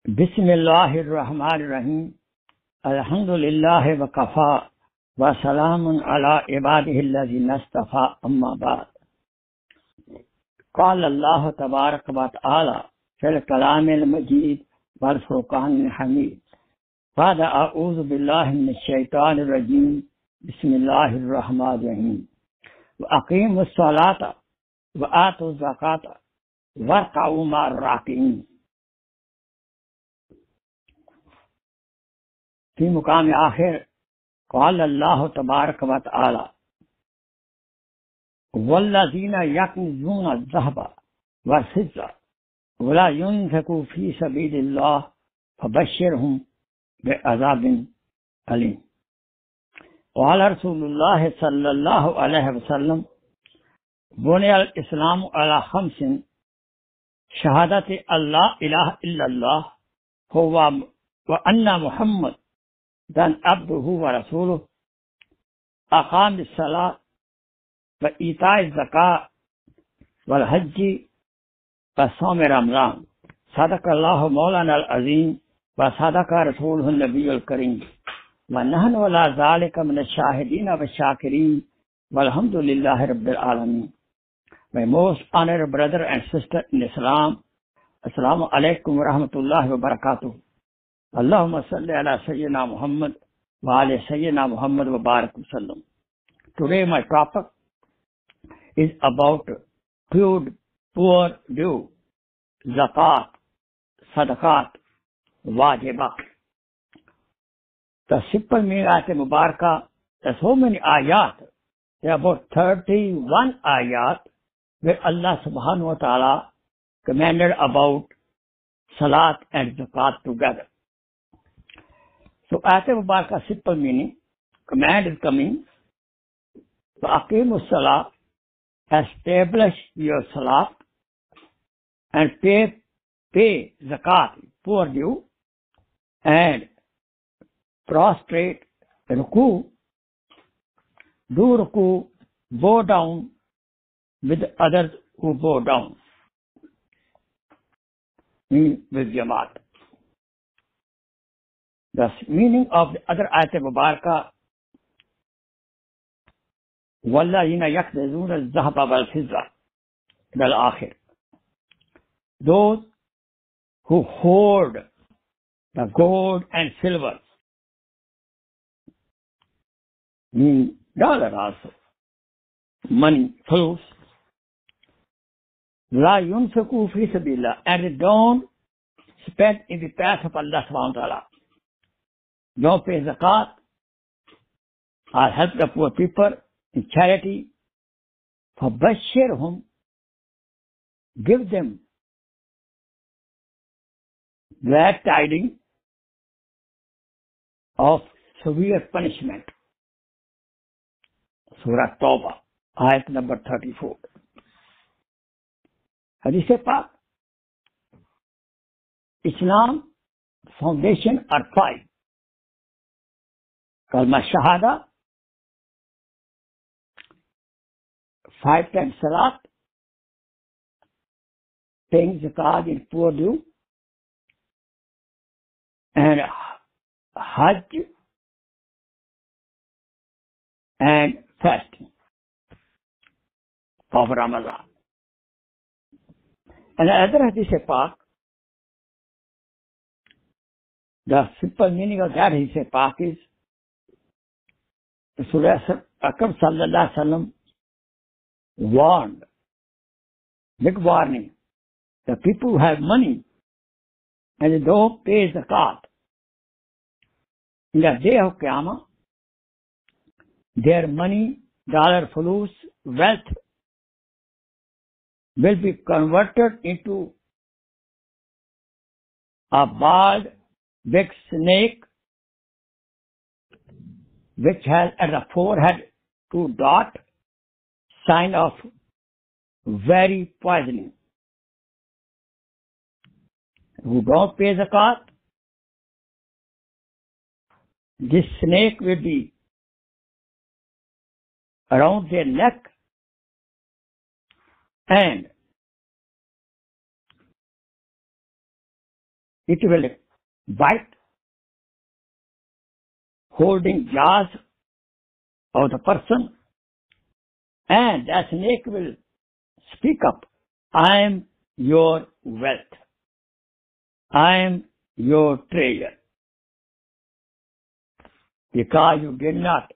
Bismillahirrahmanirrahim. Alhamdulillahi wa kafa wa salamun ala ibadihi allazina istafa amma ba'd. Qala Allah tabaraka wa ta'ala fil kalamil majid wal furqanil hamid. Ba'da a'udhu billahi minash shaitanir rajim. Bismillahir rahmanir rahim. Wa aqimus salata wa atuz zakata warka'u ma'ar raki'in. في مقام آخر قال الله تبارك وتعالى والذين يكنزون الذهب والفضة ولا ينفقون في سبيل الله فبشرهم بعذاب أليم. قال رسول الله صلى الله عليه وسلم بني الإسلام على خمس: شهادة أن لا إله إلا الله هو وأن محمد dan abduhu wa rasuluh, aqam salat wa ita'iz zakat wal hajj wa sawm ramadan. Sadaqallahu Molana al-azim wa sadaqa rasuluhu an-nabiyyul kareem wa nahnu ala zalika min ash-shahidin wa shakirin walhamdulillahi rabbil alamin. My most honored brother and sister in Islam, Assalamu alaikum wa rahmatullahi wa barakatuh. Allahumma salli ala Sayyidina Muhammad wa ala Sayyidina Muhammad wa barak sallam. Today my topic is about poor due, zakat, sadaqat, wajibah. The simple meaning of the Mubarakah, there are so many ayat. There are about 31 ayat where Allah subhanahu wa ta'ala commanded about salat and zakat together. So, Ayat Mubarakah simple meaning, command is coming, Aqimus Salah, establish your salat, and pay zakat, poor due, and prostrate, ruku, do ruku, bow down with others who bow down, meaning with Jamaat. The meaning of the other ayat Mubarakah, وَالَّذِينَ يَكْنِزُونَ الذَّهَبَ وَالْفِضَّةَ إِلَى الْآخِرِ. Those who hoard the gold and silver, meaning dollar also, money, flus, لَا يُنْفِقُوا فِي سَبِيلِ اللَّهِ, and they don't spend in the path of Allah subhanahu wa ta'ala. Don't pay zakat or help the poor people in charity. فَبَشِّرْهُمْ, give them glad tidings of severe punishment. Surah Tawbah, ayat number 34. Hadith Pak, Islam foundation are 5. Kalma Shahada, 5 times salat, paying zakat in poor due, and hajj, and fasting of Ramadan. And another Hadith Pak, the simple meaning of that Hadith Pak is, Rasulullah Akram sallallahu alaihi wasallam warned, big warning, the people who have money and they don't pay zakat, in the day of Qiyamah, their money, dollar, flus, wealth will be converted into a bald, big snake which has at the forehead 2 dots, sign of very poisoning. Who don't pay zakat, this snake will be around their neck and it will bite, holding jaws of the person, and that snake will speak up, I am your wealth. I am your treasure. Because you did not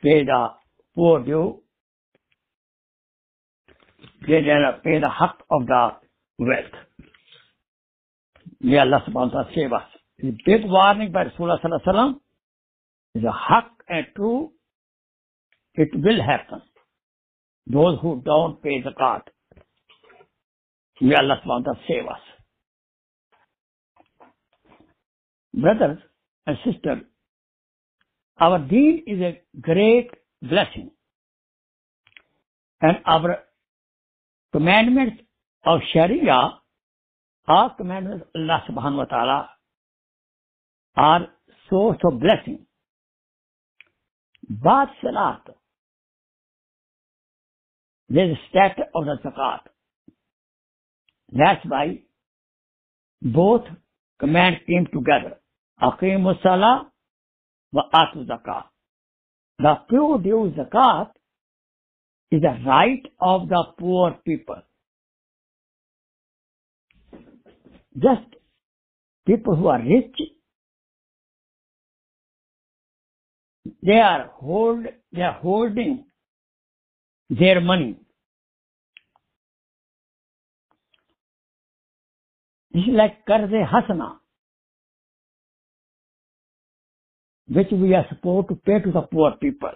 pay the poor due, they did not pay the haqq of the wealth. May Allah subhanahu wa ta'ala save us. The big warning by Rasulullah sallallahu alaihi wasallam is a haqq and true. It will happen. Those who don't pay zakat. May Allah subhanahu wa ta'ala save us. Brothers and sisters, our deen is a great blessing. And our commandments of Sharia, our commandments of Allah subhanahu wa ta'ala, are source of blessing. But salat, there is a status of the zakat. That's why both commands came together. Aqimus salah wa atu zakat. The pure due zakat is the right of the poor people. Just people who are rich, they are holding their money. This is like Qarz-e Hasana, which we are supposed to pay to the poor people.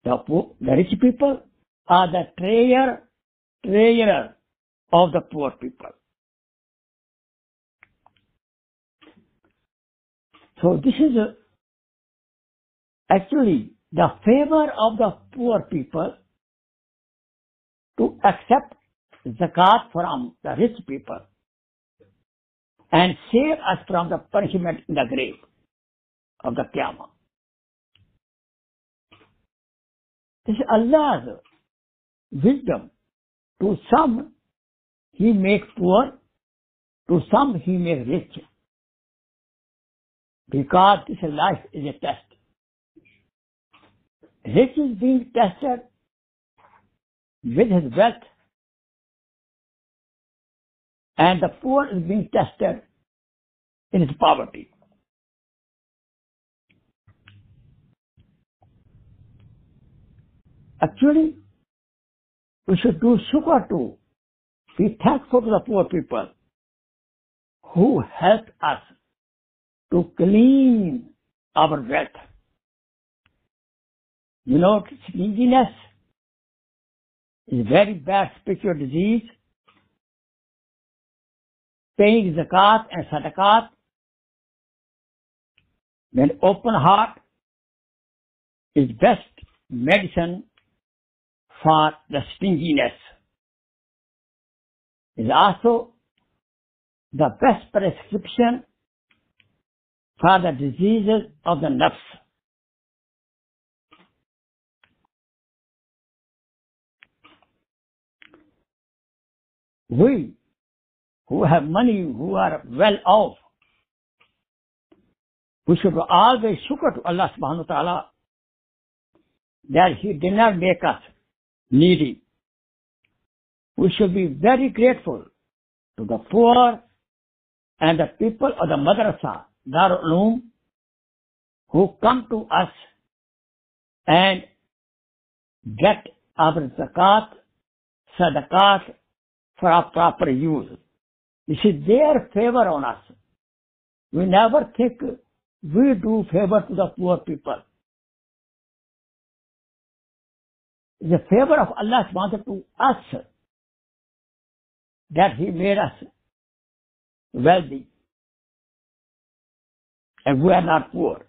The rich people are the treasurer of the poor people. So this is actually the favor of the poor people to accept zakat from the rich people and save us from the punishment in the grave of the Qiyamah. This is Allah's wisdom. To some He makes poor, to some He makes rich. Because this life is a test. Rich is being tested with his wealth, and the poor is being tested in his poverty. Actually, we should do shukr to be thankful to the poor people who helped us to clean our wealth. You know, stinginess is a very bad spiritual disease. Paying zakat and sadaqat with open heart is best medicine for the stinginess. It is also the best prescription for the diseases of the nafs. We who have money, who are well off, we should always shukr to Allah subhanahu wa ta'ala that He did not make us needy. We should be very grateful to the poor and the people of the madrasa, Darood Shareef, who come to us and get our zakat, sadaqat for our proper use. This is their favor on us. We never think we do favor to the poor people. It's a favor of Allah subhanahu to us that He made us wealthy and we are not poor.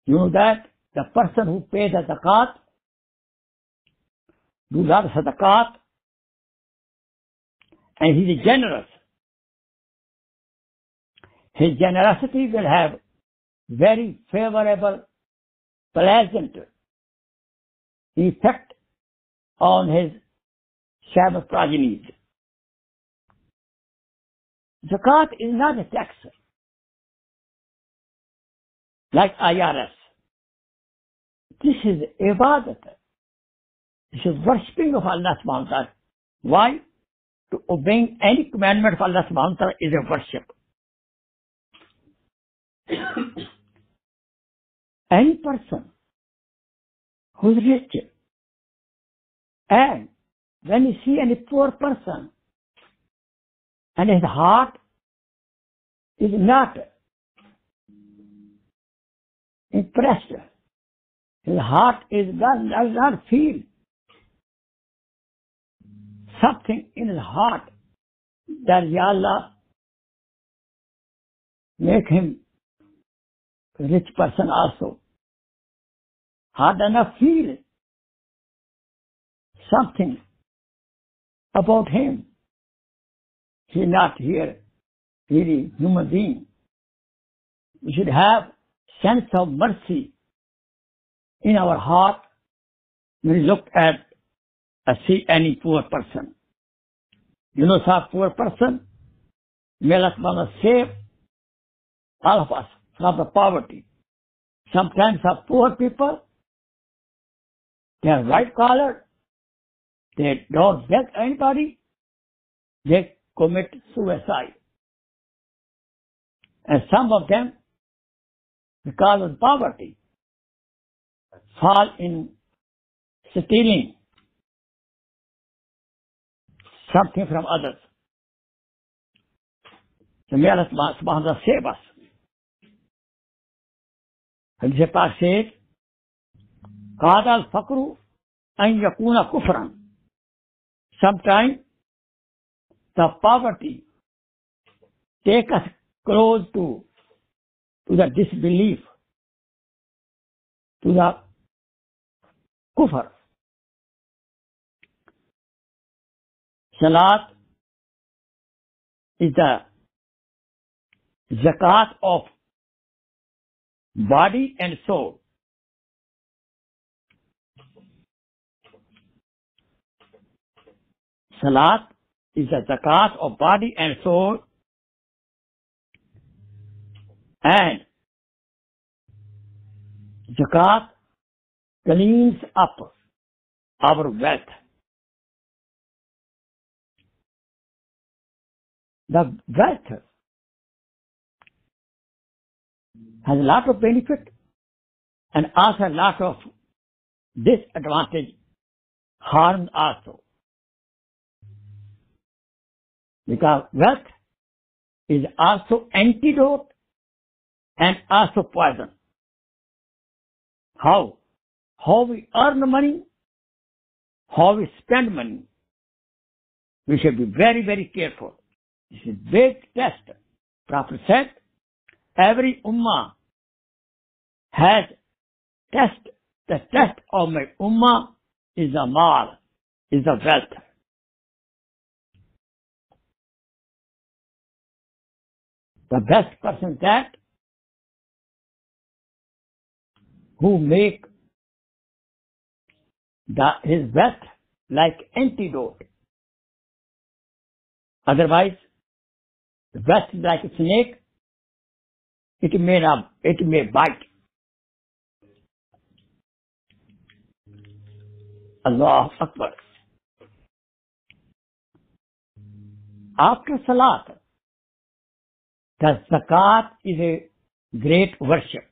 You know that the person who pays the zakat, do lot of sadaqat, and he is generous. His generosity will have very favorable pleasant effect on his Sabbath progenies. Zakat is not a tax like IRS. This is ibadat. This is worshipping of Allah subhanahu wa ta'ala. Why? To obeying any commandment of Allah subhanahu wa ta'ala is a worship. Any person who is rich, and when you see any poor person and his heart is not impressed, his heart does not feel something in his heart that, Ya Allah, make him a rich person also. Heart does not feel something about him. He is not here, really human being. We should have sense of mercy in our heart when we look at see any poor person. You know, some poor person, may Allah subhanahu wa ta'ala save all of us from the poverty. Sometimes some poor people, they are white collar, they don't beg anybody, they commit suicide. And some of them, because of poverty, fall in stealing something from others. So may Allah subhanahu wa ta'ala save us. Hadith Pak says, قَادَ الْفَقْرُ أَنْ يَكُونَ كُفْرًا. Sometimes the poverty take us close to the disbelief, to the kufr. Salat is the zakat of body and soul. Salat is the zakat of body and soul, and zakat cleans up our wealth. The wealth has a lot of benefit and also a lot of disadvantage, harm also. Because wealth is also antidote and also poison. How? How we earn money, how we spend money. We should be very, very careful. This is a big test. Prophet said, every ummah has test. The test of my ummah is the mal, is the wealth. The best person is that who make his wealth like antidote. Otherwise, the wealth is like a snake. It may bite. Allahu Akbar. After Salat, the Zakat is a great worship.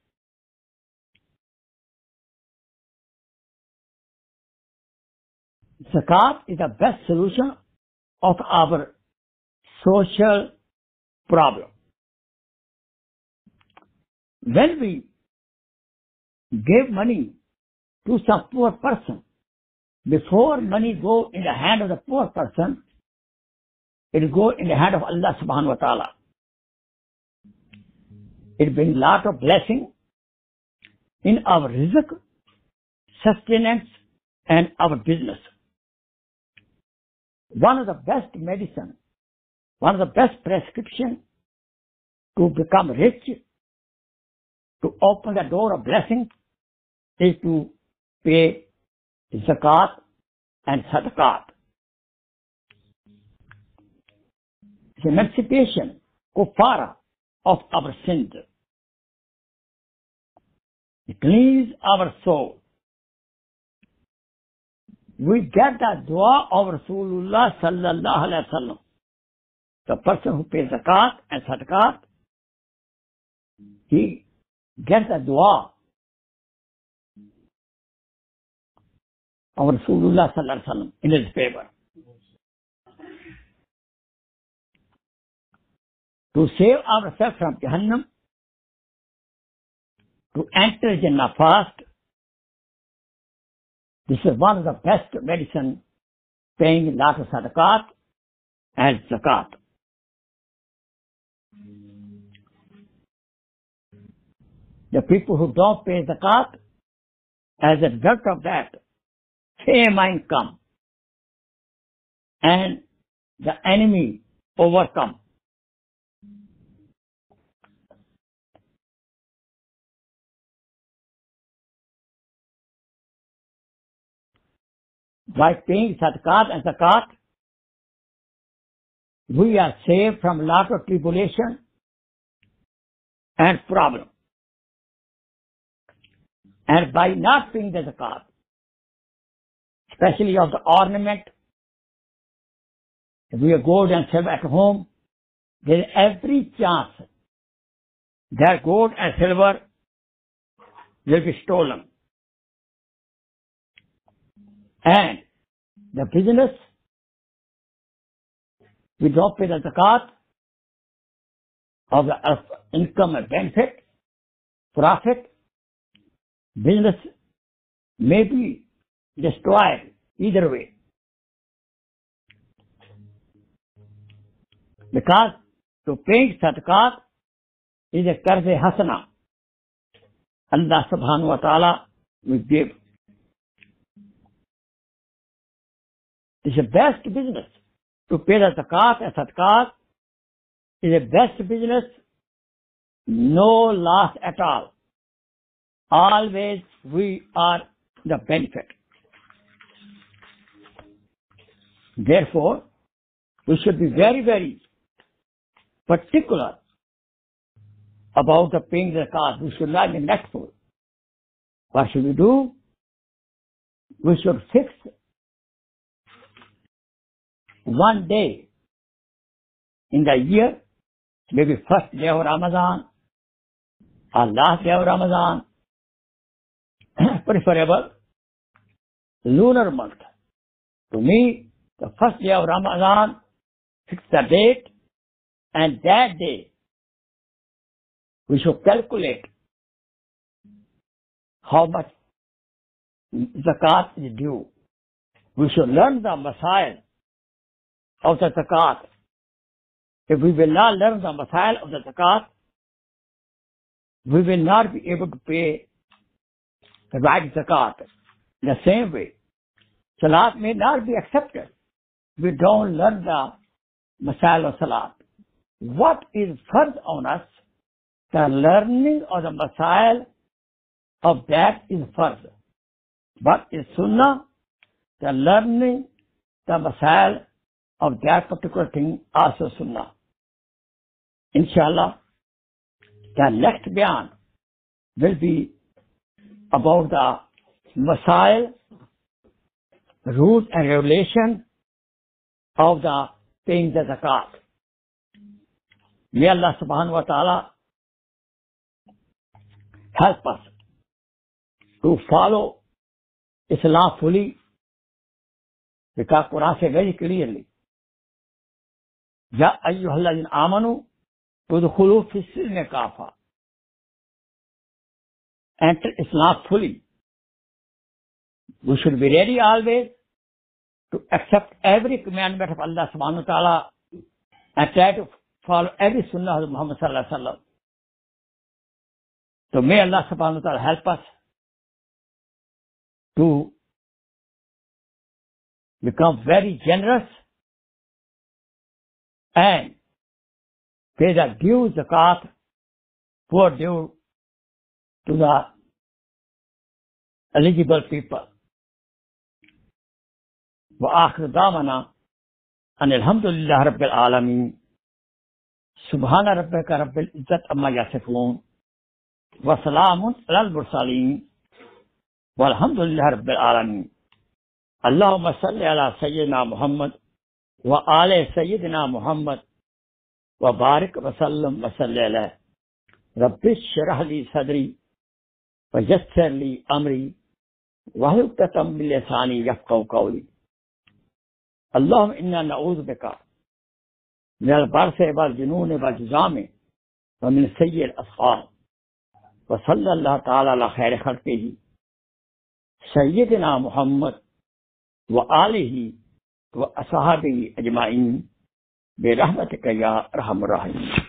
Zakat is the best solution of our social problem. When we give money to some poor person, before money go in the hand of the poor person, it go in the hand of Allah subhanahu wa ta'ala. It brings lot of blessing in our rizq, sustenance, and our business. One of the best medicine, one of the best prescription to become rich, to open the door of blessing, is to pay zakat and sadaqat. It's emancipation, kuffara, of our sins. It cleans our soul. We get the dua of Rasulullah sallallahu alaihi wasallam. The person who pays zakat and sadaqat, he gets the dua of Rasulullah sallallahu alaihi wasallam in his favor. To save ourselves from Jahannam, to enter Jannah fast, this is one of the best medicine, paying a lot of sadaqat and zakat. The people who don't pay zakat, as a result of that, famine come and the enemy overcome. By paying sadaqat and zakat, we are saved from a lot of tribulation and problem. And by not paying the zakat, especially of the ornament, if we have gold and silver at home, there is every chance that gold and silver will be stolen. And the business, we don't pay the zakat of the income and benefit, profit, business may be destroyed either way. Because to pay sadaqat is a karz hasana. Allah subhanahu wa ta'ala will give. It's the best business. To pay the zakat and sadaqat is the best business. No loss at all. Always we are the benefit. Therefore, we should be very, very particular about the paying the zakat. We should not be neglectful. What should we do? We should fix one day in the year, maybe first day of Ramadan or last day of Ramadan, preferable lunar month. To me, the first day of Ramadan, fix the date, and that day we should calculate how much zakat is due. We should learn the masail of the zakat. If we will not learn the masail of the zakat, we will not be able to pay the right zakat. In the same way, salat may not be accepted. We don't learn the masail of salat. What is first on us? The learning of the masail of that is first. But in sunnah, the learning the masail of that particular thing also sunnah. Inshallah, the next bayan will be about the masail, rules and regulation of the paying the zakat. May Allah subhanahu wa ta'ala help us to follow Islam fully, because Quran says very clearly, Ya ayyuhalladhina amanu udkhulu fi silmi kafa. Enter Islam fully. We should be ready always to accept every commandment of Allah subhanahu wa ta'ala and try to follow every sunnah of Muhammad sallallahu alaihi wasallam. So may Allah subhanahu wa ta'ala help us to become very generous and pay the due zakat for due to the eligible people. وآخر دعوانا ان الحمد للہ رب العالمین سبحان ربک رب العزت عما یصفون وسلام علی المرسلین والحمد للہ رب العالمین. اللہم صلی علی سیدنا محمد وآل سیدنا محمد وبارک وسلم وصلی علیہ. رب اشرح لی صدری ویسر لی امری واحلل عقدۃ من لسانی یفقہوا قولی. اللہم انا نعوذ بک من البرص والجنون والجذام ومن سیء الاسقام. وصلی اللہ تعالی علی خیر خلقہ سیدنا محمد وآلہ واصحابہ اجمعین برحمتک یا ارحم الراحمین.